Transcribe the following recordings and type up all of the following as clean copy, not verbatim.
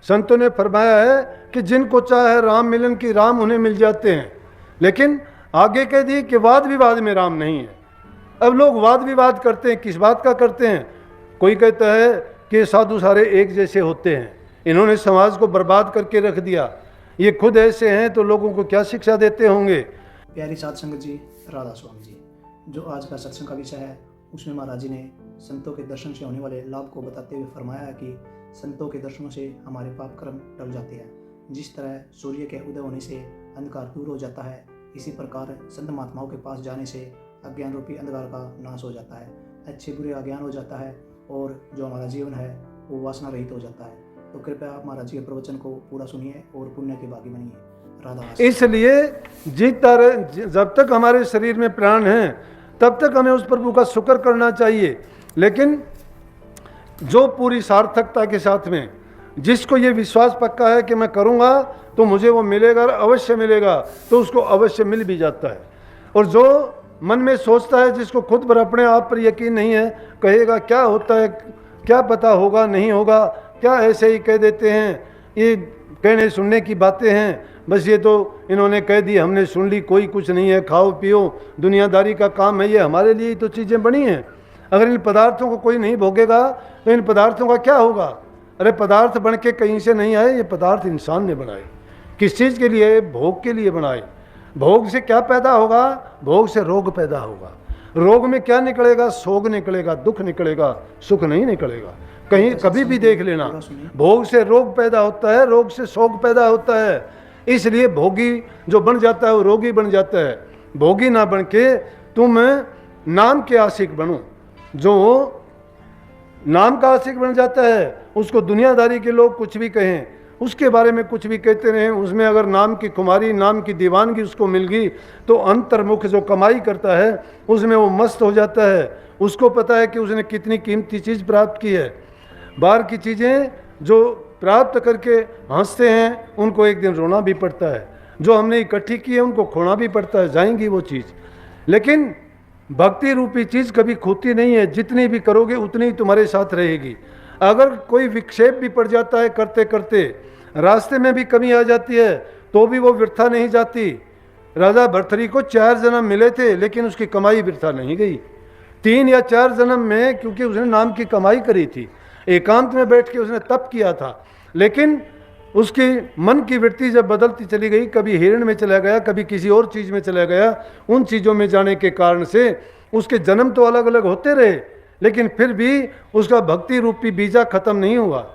संतों ने फरमाया है कि जिनको चाहे राम मिलन की राम उन्हें मिल जाते हैं, लेकिन आगे कह दी कि वाद विवाद में राम नहीं है। अब लोग वाद विवाद करते हैं, किस बात का करते हैं? कोई कहता है कि साधु सारे एक जैसे होते हैं, इन्होंने समाज को बर्बाद करके रख दिया, ये खुद ऐसे हैं तो लोगों को क्या शिक्षा देते होंगे। प्यारी साध संगत जी, राधा स्वामी जी, जो आज का सत्संग का विषय है उसमें महाराज जी ने संतों के दर्शन से होने वाले लाभ को बताते हुए फरमाया है कि संतों के दर्शनों से हमारे पाप कर्म टल जाते हैं। जिस तरह सूर्य के उदय होने से अंधकार दूर हो जाता है, इसी प्रकार संत महात्माओं के पास जाने से अज्ञान रूपी अंधकार का नाश हो जाता है, अच्छे बुरे अज्ञान हो जाता है और जो हमारा जीवन है वो वासना रहित हो जाता है। तो कृपया आप महाराज जी के प्रवचन को पूरा सुनिए और पुण्य के भागी बनिए। राधा। इसलिए जीता रहे, जब तक हमारे शरीर में प्राण है तब तक हमें उस प्रभु का शुक्र करना चाहिए। लेकिन जो पूरी सार्थकता के साथ में, जिसको ये विश्वास पक्का है कि मैं करूँगा तो मुझे वो मिलेगा और अवश्य मिलेगा, तो उसको अवश्य मिल भी जाता है। और जो मन में सोचता है, जिसको खुद पर अपने आप पर यकीन नहीं है, कहेगा क्या होता है, क्या पता होगा नहीं होगा, क्या ऐसे ही कह देते हैं, ये कहने सुनने की बातें हैं, बस ये तो इन्होंने कह दी, हमने सुन ली, कोई कुछ नहीं है, खाओ पियो, दुनियादारी का काम है, ये हमारे लिए तो चीज़ें बनी हैं। अगर इन पदार्थों को कोई नहीं भोगेगा तो इन पदार्थों का क्या होगा? अरे पदार्थ बन के कहीं से नहीं आए, ये पदार्थ इंसान ने बनाए। किस चीज़ के लिए? भोग के लिए बनाए। भोग से क्या पैदा होगा? भोग से रोग पैदा होगा। रोग में क्या निकलेगा? शोक निकलेगा, दुख निकलेगा, सुख नहीं निकलेगा। कहीं कभी भी देख लेना, भोग से रोग पैदा होता है, रोग से शोक पैदा होता है। इसलिए भोगी जो बन जाता है वो रोगी बन जाता है। भोगी ना बन के तुम नाम के आशिक बनो। जो नाम का आशिक बन जाता है उसको दुनियादारी के लोग कुछ भी कहें, उसके बारे में कुछ भी कहते रहें, उसमें अगर नाम की खुमारी, नाम की दीवानगी उसको मिल गई तो अंतर्मुख जो कमाई करता है उसमें वो मस्त हो जाता है। उसको पता है कि उसने कितनी कीमती चीज़ प्राप्त की है। बाहर की चीज़ें जो प्राप्त करके हंसते हैं उनको एक दिन रोना भी पड़ता है, जो हमने इकट्ठी की है उनको खोना भी पड़ता है, जाएंगी वो चीज़। लेकिन भक्ति रूपी चीज़ कभी खोती नहीं है, जितनी भी करोगे उतनी ही तुम्हारे साथ रहेगी। अगर कोई विक्षेप भी पड़ जाता है करते करते, रास्ते में भी कमी आ जाती है, तो भी वो वृथा नहीं जाती। राजा भर्तृहरि को 4 जन्म मिले थे लेकिन उसकी कमाई वृथा नहीं गई। 3 या 4 जन्म में, क्योंकि उसने नाम की कमाई करी थी, एकांत में बैठ के उसने तप किया था, लेकिन उसकी मन की वृत्ति जब बदलती चली गई, कभी हिरण में चला गया, कभी किसी और चीज़ में चला गया, उन चीज़ों में जाने के कारण से उसके जन्म तो अलग अलग होते रहे, लेकिन फिर भी उसका भक्ति रूपी बीजा खत्म नहीं हुआ।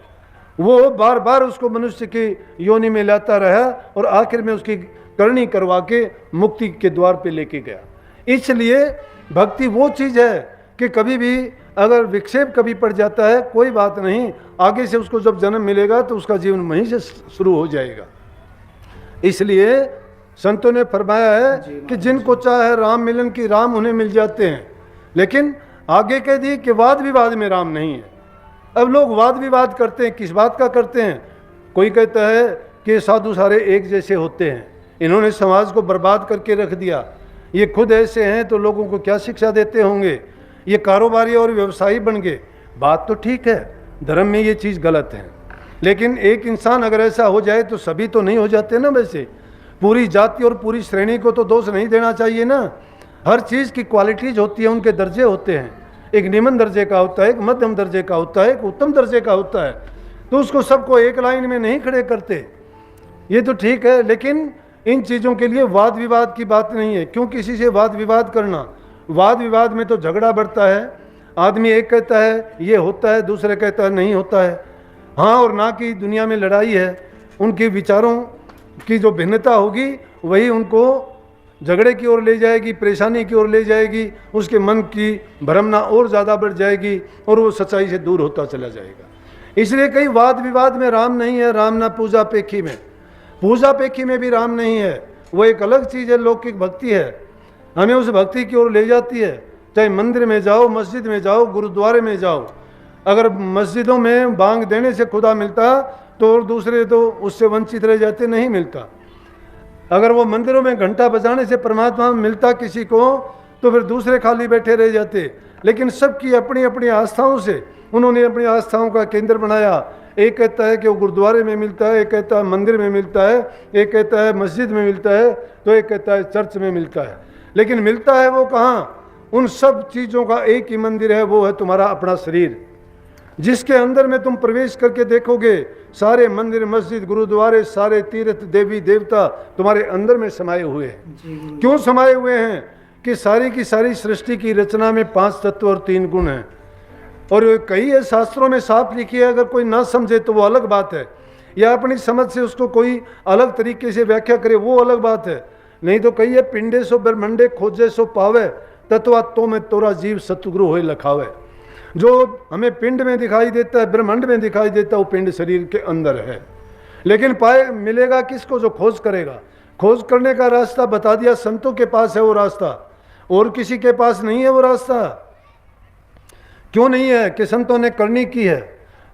वो बार बार उसको मनुष्य की योनि में लाता रहा और आखिर में उसकी करनी करवा के मुक्ति के द्वार पे लेके गया। इसलिए भक्ति वो चीज़ है कि कभी भी अगर विक्षेप कभी पड़ जाता है कोई बात नहीं, आगे से उसको जब जन्म मिलेगा तो उसका जीवन वहीं से शुरू हो जाएगा। इसलिए संतों ने फरमाया है कि जिनको चाहे राम मिलन की राम उन्हें मिल जाते हैं, लेकिन आगे कह दी कि वाद विवाद में राम नहीं है। अब लोग वाद विवाद करते हैं, किस बात का करते हैं? कोई कहता है कि साधु सारे एक जैसे होते हैं, इन्होंने समाज को बर्बाद करके रख दिया, ये खुद ऐसे हैं तो लोगों को क्या शिक्षा देते होंगे, ये कारोबारी और व्यवसायी बन गए। बात तो ठीक है, धर्म में ये चीज़ गलत है, लेकिन एक इंसान अगर ऐसा हो जाए तो सभी तो नहीं हो जाते ना। वैसे पूरी जाति और पूरी श्रेणी को तो दोष नहीं देना चाहिए ना। हर चीज़ की क्वालिटीज होती है, उनके दर्जे होते हैं, एक निम्न दर्जे का होता है, एक मध्यम दर्जे का होता है, एक उत्तम दर्जे का होता है, तो उसको सबको एक लाइन में नहीं खड़े करते। ये तो ठीक है, लेकिन इन चीज़ों के लिए वाद विवाद की बात नहीं है। क्यों किसी से वाद विवाद करना? वाद विवाद में तो झगड़ा बढ़ता है, आदमी एक कहता है ये होता है, दूसरे कहता है नहीं होता है। हाँ और ना की दुनिया में लड़ाई है, उनके विचारों की जो भिन्नता होगी वही उनको झगड़े की ओर ले जाएगी, परेशानी की ओर ले जाएगी, उसके मन की भ्रमना और ज़्यादा बढ़ जाएगी और वो सच्चाई से दूर होता चला जाएगा। इसलिए कई वाद विवाद में राम नहीं है। राम ना पूजा पेखी में, पूजा पेखी में भी राम नहीं है, वो एक अलग चीज़ है, लौकिक भक्ति है, हमें उस भक्ति की ओर ले जाती है। चाहे मंदिर में जाओ, मस्जिद में जाओ, गुरुद्वारे में जाओ, अगर मस्जिदों में बांग देने से खुदा मिलता तो और दूसरे तो उससे वंचित रह जाते, नहीं मिलता। अगर वो मंदिरों में घंटा बजाने से परमात्मा मिलता किसी को तो फिर दूसरे खाली बैठे रह जाते। लेकिन सबकी अपनी अपनी आस्थाओं से उन्होंने अपनी आस्थाओं का केंद्र बनाया, एक कहता है कि वो गुरुद्वारे में मिलता है, एक कहता है मंदिर में मिलता है, एक कहता है मस्जिद में मिलता है, तो एक कहता है चर्च में मिलता है। लेकिन मिलता है वो कहाँ? उन सब चीज़ों का एक ही मंदिर है, वो है तुम्हारा अपना शरीर, जिसके अंदर में तुम प्रवेश करके देखोगे सारे मंदिर मस्जिद गुरुद्वारे सारे तीर्थ देवी देवता तुम्हारे अंदर में समाये हुए हैं। क्यों समाये हुए हैं? कि सारी की सारी सृष्टि की रचना में 5 तत्व और 3 गुण हैं। और कई है शास्त्रों में साफ लिखी है, अगर कोई ना समझे तो वो अलग बात है, या अपनी समझ से उसको कोई अलग तरीके से व्याख्या करे वो अलग बात है। नहीं तो कही है पिंडे सो ब्रह्मंडे खोजे सो पावे तत्वात्तों में तोरा जीव सतगुरु होए लखावे। जो हमें पिंड में दिखाई देता है, ब्रह्मांड में दिखाई देता है, वो पिंड शरीर के अंदर है। लेकिन पाए मिलेगा किसको? जो खोज करेगा। खोज करने का रास्ता बता दिया, संतों के पास है वो रास्ता, और किसी के पास नहीं है वो रास्ता। क्यों नहीं है? कि संतों ने करनी की है।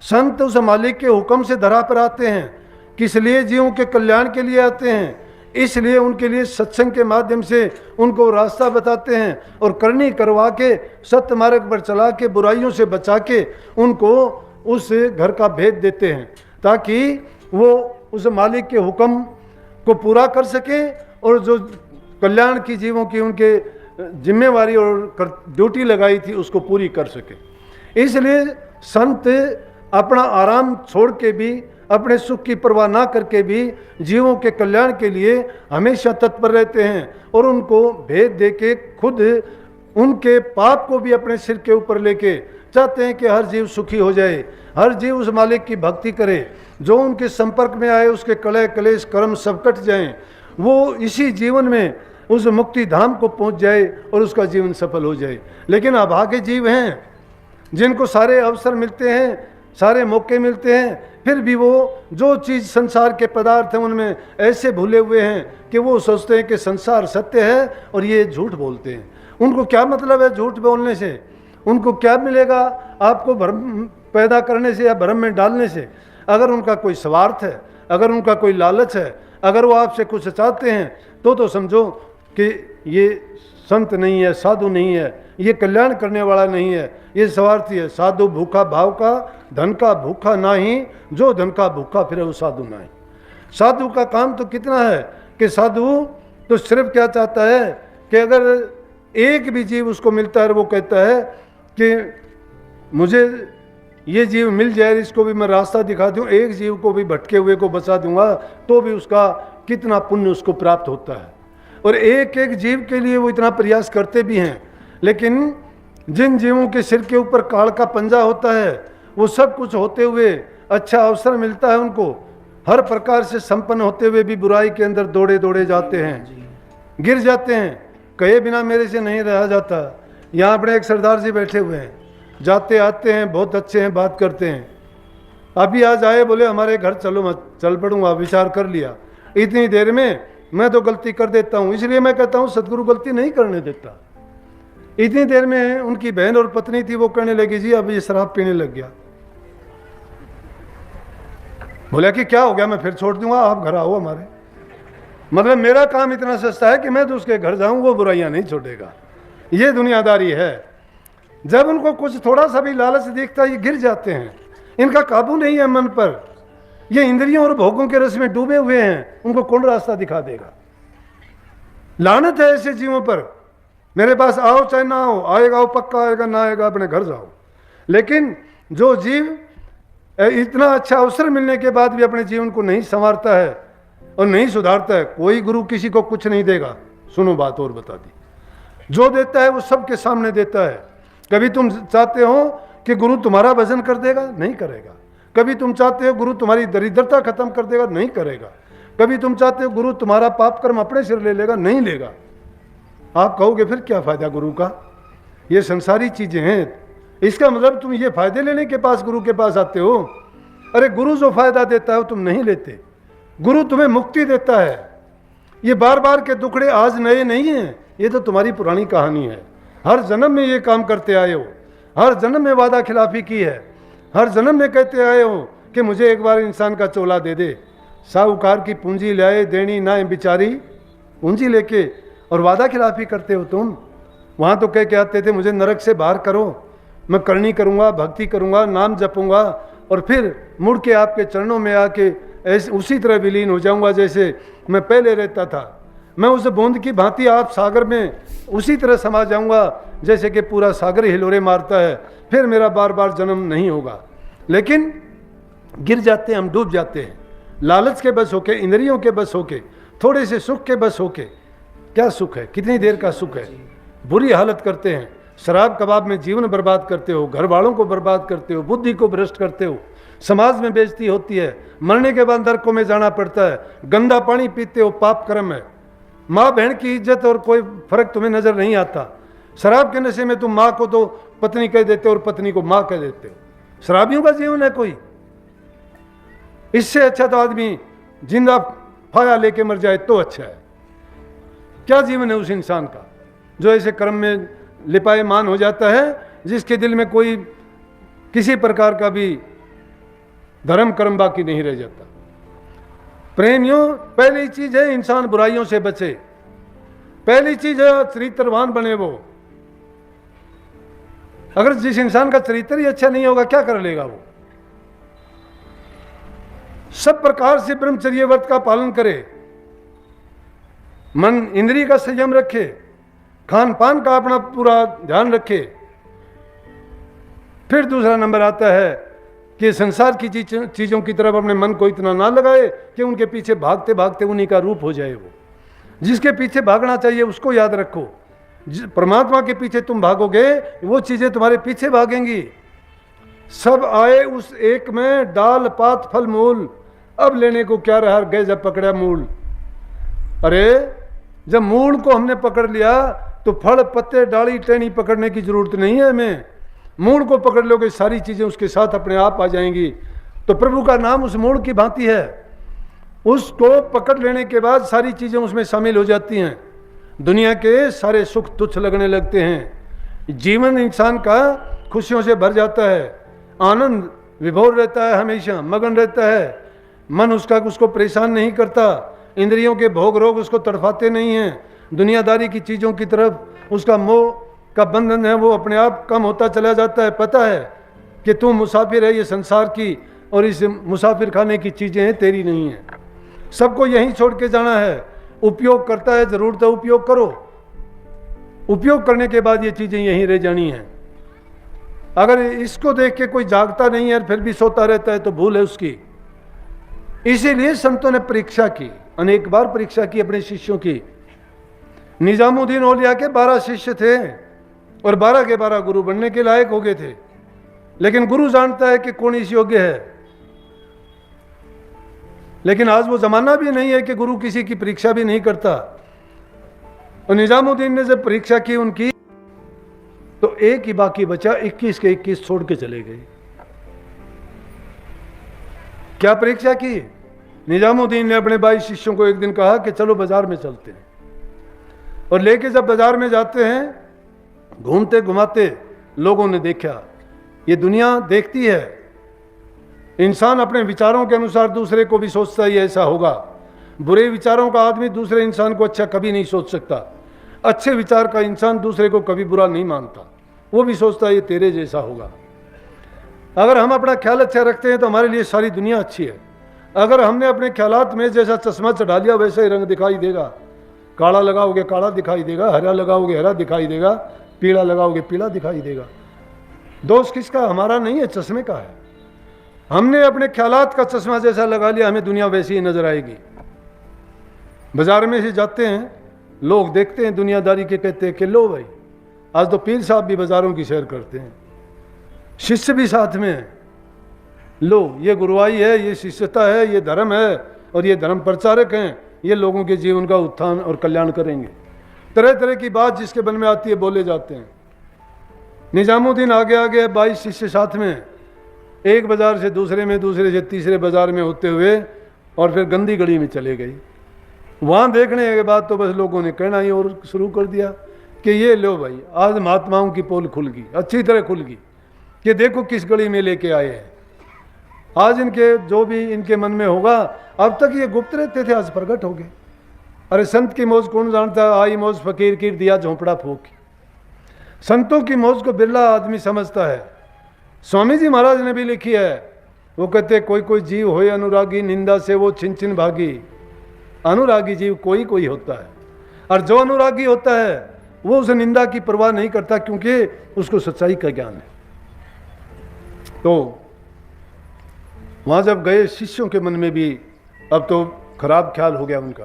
संत उस मालिक के हुक्म से धरा पर आते हैं, किस लिए? जीवों के कल्याण के लिए आते हैं। इसलिए उनके लिए सत्संग के माध्यम से उनको रास्ता बताते हैं और करनी करवा के सत्य मार्ग पर चला के बुराइयों से बचा के उनको उस घर का भेद देते हैं, ताकि वो उस मालिक के हुक्म को पूरा कर सके और जो कल्याण की जीवों की उनके जिम्मेवारी और ड्यूटी लगाई थी उसको पूरी कर सके। इसलिए संत अपना आराम छोड़ के भी, अपने सुख की परवाह ना करके भी जीवों के कल्याण के लिए हमेशा तत्पर रहते हैं और उनको भेद दे के खुद उनके पाप को भी अपने सिर के ऊपर लेके चाहते हैं कि हर जीव सुखी हो जाए, हर जीव उस मालिक की भक्ति करे, जो उनके संपर्क में आए उसके कलह कलेश कर्म सब कट जाएं, वो इसी जीवन में उस मुक्ति धाम को पहुंच जाए और उसका जीवन सफल हो जाए। लेकिन अभागे जीव हैं जिनको सारे अवसर मिलते हैं, सारे मौके मिलते हैं, फिर भी वो जो चीज़ संसार के पदार्थ हैं उनमें ऐसे भूले हुए हैं कि वो सोचते हैं कि संसार सत्य है और ये झूठ बोलते हैं। उनको क्या मतलब है झूठ बोलने से? उनको क्या मिलेगा आपको भ्रम पैदा करने से या भ्रम में डालने से? अगर उनका कोई स्वार्थ है, अगर उनका कोई लालच है, अगर वो आपसे कुछ चाहते हैं तो समझो कि ये संत नहीं है, साधु नहीं है, ये कल्याण करने वाला नहीं है, ये स्वार्थी है। साधु भूखा भाव का, धन का भूखा नहीं, जो धन का भूखा फिर वो साधु नहीं। साधु का काम तो कितना है कि साधु तो सिर्फ क्या चाहता है कि अगर एक भी जीव उसको मिलता है वो कहता है कि मुझे ये जीव मिल जाए, इसको भी मैं रास्ता दिखा दूँ, एक जीव को भी भटके हुए को बचा दूंगा तो भी उसका कितना पुण्य उसको प्राप्त होता है। और एक एक जीव के लिए वो इतना प्रयास करते भी हैं। लेकिन जिन जीवों के सिर के ऊपर काल का पंजा होता है, वो सब कुछ होते हुए अच्छा अवसर मिलता है उनको, हर प्रकार से संपन्न होते हुए भी बुराई के अंदर दौड़े दौड़े जाते हैं, गिर जाते हैं, कहे बिना मेरे से नहीं रहा जाता। यहाँ अपने एक सरदार जी बैठे हुए हैं, जाते आते हैं, बहुत अच्छे हैं, बात करते हैं। अभी आज आए, बोले हमारे घर चलो, मैं चल पड़ूंगा, विचार कर लिया। इतनी देर में मैं तो गलती कर देता हूँ, इसलिए मैं कहता हूँ सदगुरु गलती नहीं करने देता। इतनी देर में उनकी बहन और पत्नी थी, वो कहने लगी जी अब ये शराब पीने लग गया। बोला कि क्या हो गया, मैं फिर छोड़ दूंगा, आप घर आओ हमारे। मतलब मेरा काम इतना सस्ता है कि मैं तो उसके घर जाऊं, वो बुराइयां नहीं छोड़ेगा। ये दुनियादारी है। जब उनको कुछ थोड़ा सा भी लालच दिखता है ये गिर जाते हैं, इनका काबू नहीं है मन पर, ये इंद्रियों और भोगों के रस में डूबे हुए हैं, उनको कौन रास्ता दिखा देगा? लानत है ऐसे जीवों पर। मेरे पास आओ चाहे ना आओ, आएगा वो पक्का आएगा, ना आएगा अपने घर जाओ। लेकिन जो जीव इतना अच्छा अवसर मिलने के बाद भी अपने जीवन को नहीं संवारता है और नहीं सुधारता है, कोई गुरु किसी को कुछ नहीं देगा। सुनो बात और बता दी, जो देता है वो सबके सामने देता है। कभी तुम चाहते हो कि गुरु तुम्हारा भजन कर देगा? नहीं करेगा। कभी तुम चाहते हो गुरु तुम्हारी दरिद्रता खत्म कर देगा? नहीं करेगा। कभी तुम चाहते हो गुरु तुम्हारा पाप कर्म अपने सिर ले लेगा? नहीं लेगा। आप कहोगे फिर क्या फायदा गुरु का? ये संसारी चीजें हैं, इसका मतलब तुम ये फायदे लेने के पास गुरु के पास आते हो। अरे गुरु जो फायदा देता है वो तुम नहीं लेते। गुरु तुम्हें मुक्ति देता है। ये बार बार के दुखड़े आज नए नहीं हैं, ये तो तुम्हारी पुरानी कहानी है। हर जन्म में ये काम करते आए हो, हर जन्म में वादा खिलाफी की है, हर जन्म में कहते आए हो कि मुझे एक बार इंसान का चोला दे दे। साहूकार की पूंजी लाए देनी ना बिचारी, पूंजी लेके और वादा खिलाफी करते हो तुम। वहाँ तो कह के आते थे मुझे नरक से बाहर करो, मैं करनी करूँगा, भक्ति करूँगा, नाम जपूँगा, और फिर मुड़ के आपके चरणों में आके ऐसे उसी तरह विलीन हो जाऊंगा जैसे मैं पहले रहता था। मैं उस बूंद की भांति आप सागर में उसी तरह समा जाऊंगा जैसे कि पूरा सागर हिलोरे मारता है। फिर मेरा बार बार जन्म नहीं होगा। लेकिन गिर जाते हैं हम, डूब जाते हैं लालच के बस होके, इंद्रियों के बस होके, थोड़े से सुख के बस होके। क्या सुख है, कितनी देर का सुख है। बुरी हालत करते हैं, शराब कबाब में जीवन बर्बाद करते हो, घर वालों को बर्बाद करते हो, बुद्धि को भ्रष्ट करते हो, समाज में बेइज्जती होती है, मरने के बाद नरकों में जाना पड़ता है, गंदा पानी पीते हो, पाप कर्म है। माँ बहन की इज्जत और कोई फर्क तुम्हें नजर नहीं आता। शराब के नशे में तुम माँ को तो पत्नी कह देते हो और पत्नी को माँ कह देते हो। शराबियों का जीवन है कोई? इससे अच्छा तो आदमी जिंदा फाया लेके मर जाए तो अच्छा है। क्या जीवन है उस इंसान का जो ऐसे कर्म में लिपायमान हो जाता है, जिसके दिल में कोई किसी प्रकार का भी धर्म कर्म बाकी नहीं रह जाता। प्रेमियों, पहली चीज है इंसान बुराइयों से बचे। पहली चीज है चरित्रवान बने वो। अगर जिस इंसान का चरित्र ही अच्छा नहीं होगा क्या कर लेगा वो? सब प्रकार से ब्रह्मचर्य व्रत का पालन करे, मन इंद्रिय का संयम रखे, खान पान का अपना पूरा ध्यान रखे। फिर दूसरा नंबर आता है कि संसार की चीजों की तरफ अपने मन को इतना ना लगाए कि उनके पीछे भागते भागते उन्हीं का रूप हो जाए वो। जिसके पीछे भागना चाहिए उसको याद रखो। परमात्मा के पीछे तुम भागोगे, वो चीजें तुम्हारे पीछे भागेंगी। सब आए उस एक में, डाल पात फल मूल, अब लेने को क्या रहा, गए जब पकड़ा मूल। अरे जब मूल को हमने पकड़ लिया तो फल पत्ते डाली टहनी पकड़ने की जरूरत नहीं है हमें। मूल को पकड़ लोगे सारी चीजें उसके साथ अपने आप आ जाएंगी। तो प्रभु का नाम उस मूल की भांति है। उसको पकड़ लेने के बाद सारी चीजें उसमें शामिल हो जाती हैं। दुनिया के सारे सुख तुच्छ लगने लगते हैं। जीवन इंसान का खुशियों से भर जाता है, आनंद विभोर रहता है, हमेशा मगन रहता है। मन उसको परेशान नहीं करता, इंद्रियों के भोग रोग उसको तड़फाते नहीं हैं। दुनियादारी की चीज़ों की तरफ उसका मोह का बंधन है वो अपने आप कम होता चला जाता है। पता है कि तू मुसाफिर है ये संसार की, और इस मुसाफिर खाने की चीज़ें हैं, तेरी नहीं है। सबको यहीं छोड़ के जाना है। उपयोग करता है, जरूरत है उपयोग करो। उपयोग करने के बाद ये चीज़ें यहीं रह जानी हैं। अगर इसको देख के कोई जागता नहीं है फिर भी सोता रहता है तो भूल है उसकी। इसीलिए संतों ने परीक्षा की, अनेक बार परीक्षा की अपने शिष्यों की। निजामुद्दीन औलिया के 12 शिष्य थे और 12 के 12 गुरु बनने के लायक हो गए थे। लेकिन गुरु जानता है कि कौन इस योग्य है। लेकिन आज वो जमाना भी नहीं है कि गुरु किसी की परीक्षा भी नहीं करता। और निजामुद्दीन ने जब परीक्षा की उनकी, तो एक ही बाकी बचा, 21 के 21 छोड़ के चले गए। क्या परीक्षा की? निजामुद्दीन ने अपने 22 शिष्यों को एक दिन कहा कि चलो बाजार में चलते हैं। और लेके जब बाजार में जाते हैं, घूमते घुमाते लोगों ने देखा, ये दुनिया देखती है, इंसान अपने विचारों के अनुसार दूसरे को भी सोचता ही ऐसा होगा। बुरे विचारों का आदमी दूसरे इंसान को अच्छा कभी नहीं सोच सकता। अच्छे विचार का इंसान दूसरे को कभी बुरा नहीं मानता, वो भी सोचता है ये तेरे जैसा होगा। अगर हम अपना ख्याल अच्छा रखते हैं तो हमारे लिए सारी दुनिया अच्छी है। अगर हमने अपने ख्यालात में जैसा चश्मा चढ़ा लिया वैसा ही रंग दिखाई देगा। काला लगाओगे काला दिखाई देगा, हरा लगाओगे हरा दिखाई देगा, पीला लगाओगे पीला दिखाई देगा। दोष किसका? हमारा नहीं है, चश्मे का है। हमने अपने ख्यालात का चश्मा जैसा लगा लिया, हमें दुनिया वैसी ही नजर आएगी। बाजार में से जाते हैं, लोग देखते हैं दुनियादारी के, कहते हैं कि लो भाई, आज तो पीर साहब भी बाजारों की सैर करते हैं, शिष्य भी साथ में है। लो ये गुरुआई है, ये शिष्यता है, ये धर्म है और ये धर्म प्रचारक हैं, ये लोगों के जीवन का उत्थान और कल्याण करेंगे। तरह तरह की बात जिसके मन में आती है बोले जाते हैं। निजामुद्दीन आगे आगे 22 शिष्य साथ में, एक बाजार से दूसरे में, दूसरे से तीसरे बाजार में होते हुए और फिर गंदी गली में चले गए। वहाँ देखने के बाद तो बस लोगों ने कहना ही और शुरू कर दिया कि ये लो भाई, आज महात्माओं की पोल खुल गई, अच्छी तरह खुल गई, कि देखो किस गली में लेके आए हैं। आज इनके जो भी इनके मन में होगा, अब तक ये गुप्त रहते थे, आज प्रकट हो गए। अरे संत की मौज कौन जानता? आई मौज फकीर की, दिया झोंपड़ा फूक। संतों की मौज को बिरला आदमी समझता है। स्वामी जी महाराज ने भी लिखी है वो कहते कोई कोई जीव होए अनुरागी, निंदा से वो छिन छिन भागी। अनुरागी जीव कोई कोई होता है, और जो अनुरागी होता है वो उस निंदा की परवाह नहीं करता, क्योंकि उसको सच्चाई का ज्ञान है। तो वहां जब गए, शिष्यों के मन में भी अब तो खराब ख्याल हो गया उनका।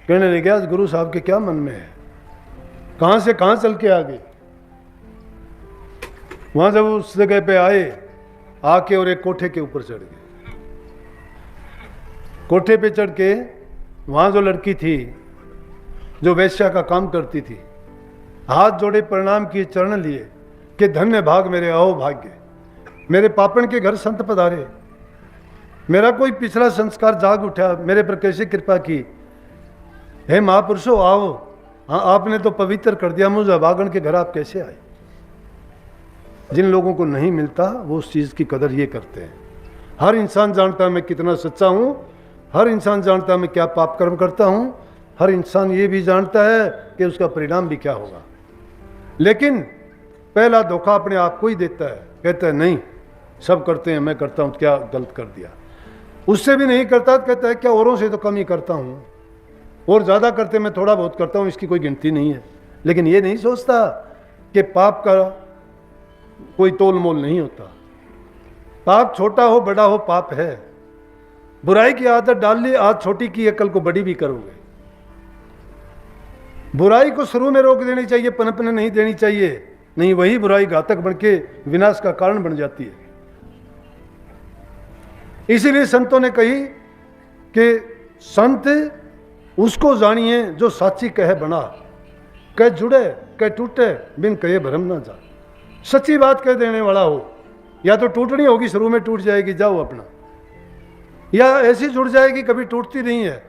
कहने लगे आज गुरु साहब के क्या मन में है, कहां से कहां चल के आ गए। वहां जब उस जगह पे आए, आके और एक कोठे के ऊपर चढ़ गए। कोठे पे चढ़ के वहां जो लड़की थी जो वेश्या का काम करती थी, हाथ जोड़े प्रणाम किए, चरण लिए कि धन्य भाग मेरे आओ भाग्य, मेरे पापन के घर संत पधारे, मेरा कोई पिछला संस्कार जाग उठा, मेरे पर कैसे कृपा की। हे महापुरुषों आओ, हाँ आपने तो पवित्र कर दिया मुझे, अभागन के घर आप कैसे आए। जिन लोगों को नहीं मिलता वो उस चीज़ की कदर ये करते हैं। हर इंसान जानता है मैं कितना सच्चा हूँ, हर इंसान जानता है मैं क्या पाप कर्म करता हूँ, हर इंसान ये भी जानता है कि उसका परिणाम भी क्या होगा। लेकिन पहला धोखा अपने आप को ही देता है, कहता है नहीं सब करते हैं, मैं करता हूँ, क्या गलत कर दिया। उससे भी नहीं करता तो कहता है क्या औरों से तो कम ही करता हूँ, और ज़्यादा करते मैं थोड़ा बहुत करता हूँ, इसकी कोई गिनती नहीं है। लेकिन ये नहीं सोचता कि पाप का कोई तोल मोल नहीं होता। पाप छोटा हो बड़ा हो पाप है। बुराई की आदत डाल ली, आज छोटी की है कल को बड़ी भी करोगे। बुराई को शुरू में रोक देनी चाहिए, पनपने नहीं देनी चाहिए, नहीं वही बुराई घातक बन के विनाश का कारण बन जाती है। इसीलिए संतों ने कही कि संत उसको जानिए जो साची कहे बना, कह जुड़े कह टूटे बिन कहे भरम ना जा। सच्ची बात कह देने वाला हो, या तो टूटनी होगी, शुरू में टूट जाएगी जाओ अपना, या ऐसी जुड़ जाएगी कभी टूटती नहीं है।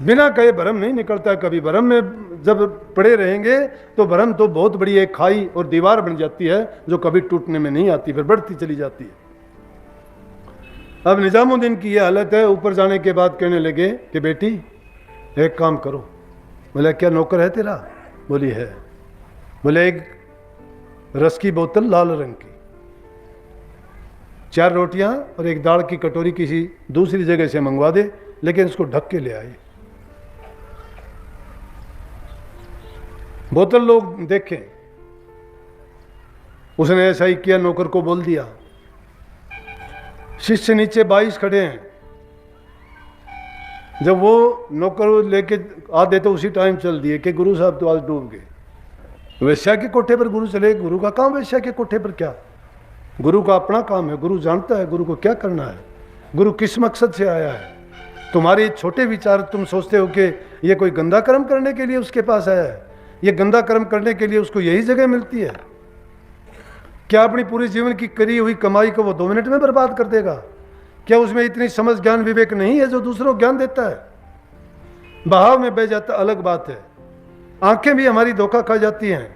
बिना कहे भरम नहीं निकलता। कभी भरम में जब पड़े रहेंगे तो भरम तो बहुत बड़ी एक खाई और दीवार बन जाती है जो कभी टूटने में नहीं आती, फिर बढ़ती चली जाती है। अब निजामुद्दीन की यह हालत है। ऊपर जाने के बाद कहने लगे कि बेटी एक काम करो। बोले क्या नौकर है तेरा? बोली है। बोले एक रस की बोतल लाल रंग की, 4 रोटियां और एक दाल की कटोरी किसी दूसरी जगह से मंगवा दे, लेकिन इसको ढक के ले आए। बोतल लोग देखें, उसने ऐसा ही किया, नौकर को बोल दिया। शिष्य नीचे 22 खड़े हैं। जब वो नौकर लेके आधे तो उसी टाइम चल दिए कि गुरु साहब तो आज डूब गए। वेश्या के कोठे पर गुरु चले, गुरु का काम वेश्या के कोठे पर क्या? गुरु का अपना काम है, गुरु जानता है गुरु को क्या करना है, गुरु किस मकसद से आया है। तुम्हारे छोटे विचार, तुम सोचते हो कि ये कोई गंदा कर्म करने के लिए उसके पास आया है, ये गंदा कर्म करने के लिए उसको यही जगह मिलती है। क्या अपनी पूरी जीवन की करी हुई कमाई को वो 2 मिनट में बर्बाद कर देगा? क्या उसमें इतनी समझ ज्ञान विवेक नहीं है जो दूसरों को ज्ञान देता है? बहाव में बह जाता अलग बात है। आंखें भी हमारी धोखा खा जाती हैं,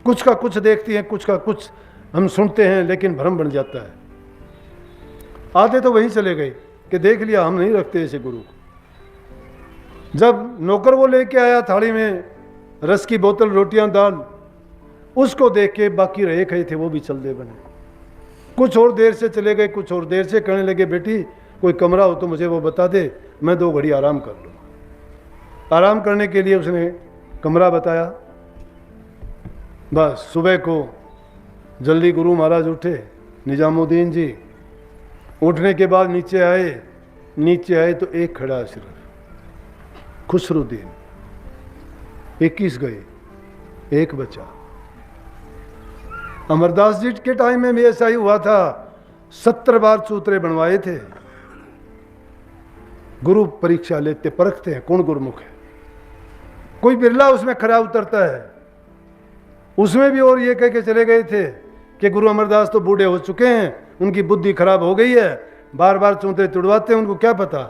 कुछ का कुछ देखती हैं, कुछ का कुछ हम सुनते हैं, लेकिन भ्रम बन जाता है। आधे तो वहीं चले गए कि देख लिया हम नहीं रखते ऐसे गुरु को। जब नौकर वो लेके आया थाली में रस की बोतल, रोटियां, दाल, उसको देख के बाकी रहे खड़े थे वो भी चल दे बने। कुछ और देर से चले गए, कुछ और देर से कहने लगे बेटी कोई कमरा हो तो मुझे वो बता दे, मैं 2 घड़ी आराम कर लूँगा। आराम करने के लिए उसने कमरा बताया। बस सुबह को जल्दी गुरु महाराज उठे, निजामुद्दीन जी। उठने के बाद नीचे आए तो एक खड़ा है सिर्फ, खुसरुद्दीन। 21 गए, एक बचा। अमरदास जी के टाइम में भी ऐसा ही हुआ था, 70 बार चूतरे बनवाए थे। गुरु परीक्षा लेते, परखते हैं कौन गुरुमुख है। कोई बिरला उसमें खरा उतरता है। उसमें भी और ये कह के चले गए थे कि गुरु अमरदास तो बूढ़े हो चुके हैं, उनकी बुद्धि खराब हो गई है, बार बार चूतरे तुड़वाते हैं, उनको क्या पता।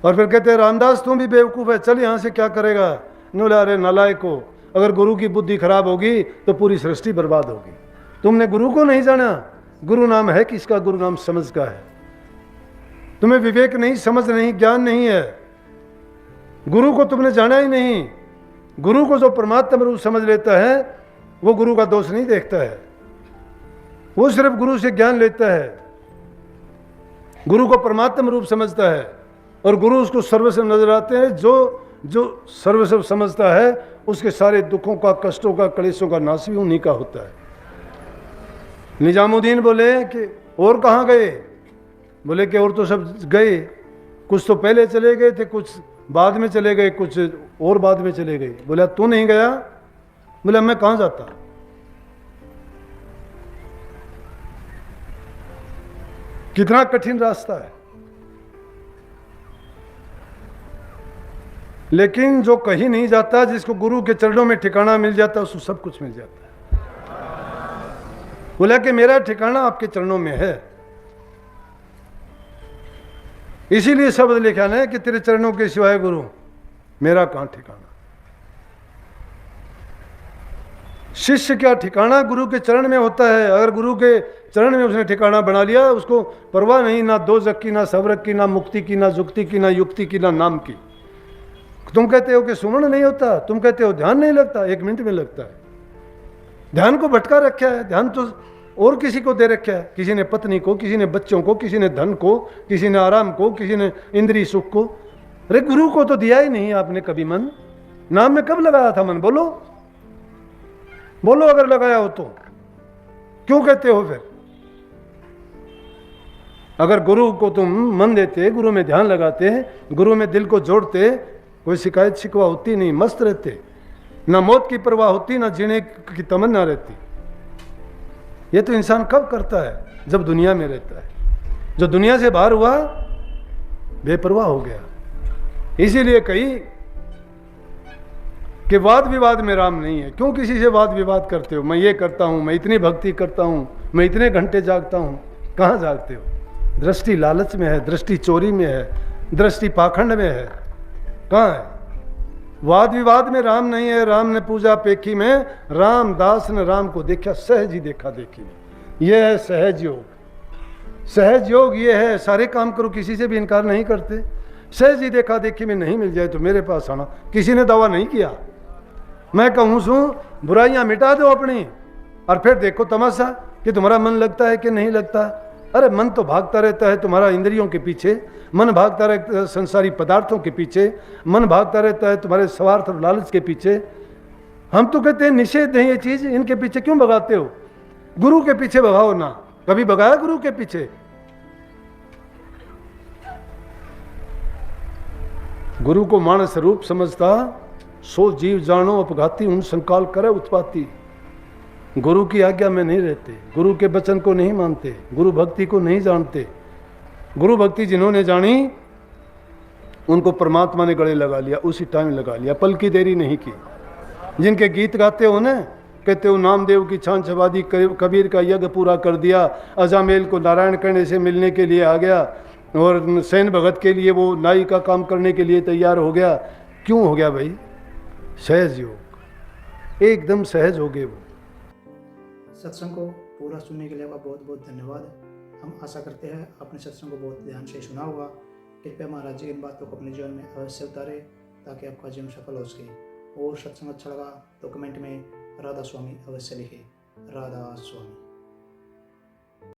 और फिर कहते हैं रामदास तुम भी बेवकूफ़ है, चल यहाँ से क्या करेगा। बोला अरे नालायक को, अगर गुरु की बुद्धि खराब होगी तो पूरी सृष्टि बर्बाद होगी। तुमने गुरु को नहीं जाना। गुरु नाम है किसका? गुरु नाम समझ का है। तुम्हें विवेक नहीं, समझ नहीं, ज्ञान नहीं है। गुरु को तुमने जाना ही नहीं। गुरु को जो परमात्मा रूप समझ लेता है वो गुरु का दोष नहीं देखता है, वो सिर्फ गुरु से ज्ञान लेता है। गुरु को परमात्म रूप समझता है और गुरु उसको सर्वस्व नजर आते हैं। जो जो सर्वस्व समझता है उसके सारे दुखों का, कष्टों का, क्लेशों का नाश भी उन्हीं का होता है। निजामुद्दीन बोले कि और कहाँ गए? बोले कि और तो सब गए, कुछ तो पहले चले गए थे, कुछ बाद में चले गए, कुछ और बाद में चले गए। बोला तू नहीं गया? बोले मैं कहाँ जाता। कितना कठिन रास्ता है, लेकिन जो कहीं नहीं जाता, जिसको गुरु के चरणों में ठिकाना मिल जाता है, उसको सब कुछ मिल जाता है। बोला कि मेरा ठिकाना आपके चरणों में है। इसीलिए शब्द लिखा है कि तेरे चरणों के सिवाय गुरु मेरा कहां ठिकाना। शिष्य क्या ठिकाना गुरु के चरण में होता है। अगर गुरु के चरण में उसने ठिकाना बना लिया, उसको परवाह नहीं ना दोजख की, ना सवरक की, ना मुक्ति की, ना जुक्ति की, ना युक्ति की, ना नाम की। तुम कहते हो कि सुमरण नहीं होता, तुम कहते हो ध्यान नहीं लगता, 1 मिनट में लगता है। ध्यान को भटका रखा है, ध्यान तो और किसी को दे रखा है। किसी ने पत्नी को, किसी ने बच्चों को, किसी ने धन को, किसी ने आराम को, किसी ने इंद्रिय सुख को। अरे गुरु को तो दिया ही नहीं आपने कभी मन। नाम में कब लगाया था मन? बोलो बोलो, अगर लगाया हो तो क्यों कहते हो फिर? अगर गुरु को तुम मन देते, गुरु में ध्यान लगाते, गुरु में दिल को जोड़ते, कोई शिकायत शिकवा होती नहीं, मस्त रहते, ना मौत की परवाह होती, ना जीने की तमन्ना रहती। ये तो इंसान कब करता है? जब दुनिया में रहता है। जो दुनिया से बाहर हुआ बेपरवाह हो गया। इसीलिए कही कि वाद विवाद में राम नहीं है। क्यों किसी से वाद विवाद करते हो? मैं ये करता हूं, मैं इतनी भक्ति करता हूं, मैं इतने घंटे जागता हूं। कहां जागते हो? दृष्टि लालच में है, दृष्टि चोरी में है, दृष्टि पाखंड में है। कहां है? वाद विवाद में राम नहीं है। राम ने पूजा पेखी में, रामदास ने राम को देखा, सहज ही देखा देखी में। यह है सहज योग। सहज योग ये है, सारे काम करो, किसी से भी इनकार नहीं करते। सहज ही देखा देखी में नहीं मिल जाए तो मेरे पास आना। किसी ने दावा नहीं किया। मैं कहूँ सू बुराइयां मिटा दो अपनी, और फिर देखो तमाशा कि तुम्हारा मन लगता है कि नहीं लगता। अरे मन तो भागता रहता है तुम्हारा इंद्रियों के पीछे, मन भागता रहता है संसारी पदार्थों के पीछे, मन भागता रहता है तुम्हारे स्वार्थ और लालच के पीछे। हम तो कहते हैं निषेध है ये चीज, इनके पीछे क्यों भगाते हो? गुरु के पीछे भगाओ ना। कभी भगाया गुरु के पीछे? गुरु को मानस रूप समझता, सो जीव जानो अपघाती, उन संकाल करे उत्पाती। गुरु की आज्ञा में नहीं रहते, गुरु के वचन को नहीं मानते, गुरु भक्ति को नहीं जानते। गुरु भक्ति जिन्होंने जानी उनको परमात्मा ने गले लगा लिया, उसी टाइम लगा लिया, पल की देरी नहीं की। जिनके गीत गाते हो ना, कहते हो नामदेव की छान छवादी, कबीर का यज्ञ पूरा कर दिया, अजामेल को नारायण करने से मिलने के लिए आ गया, और सैन भगत के लिए वो नाई का काम करने के लिए तैयार हो गया। क्यों हो गया भाई? सहज योग, एकदम सहज हो गए वो। सत्संग को पूरा सुनने के लिए आपका बहुत बहुत धन्यवाद। हम आशा करते हैं आपने सत्संग को बहुत ध्यान से सुना होगा। कृपया महाराज जी इन बातों को अपने जीवन में अवश्य उतारें ताकि आपका जीवन सफल हो सके। और सत्संग अच्छा लगा तो कमेंट में राधा स्वामी अवश्य लिखें। राधा स्वामी।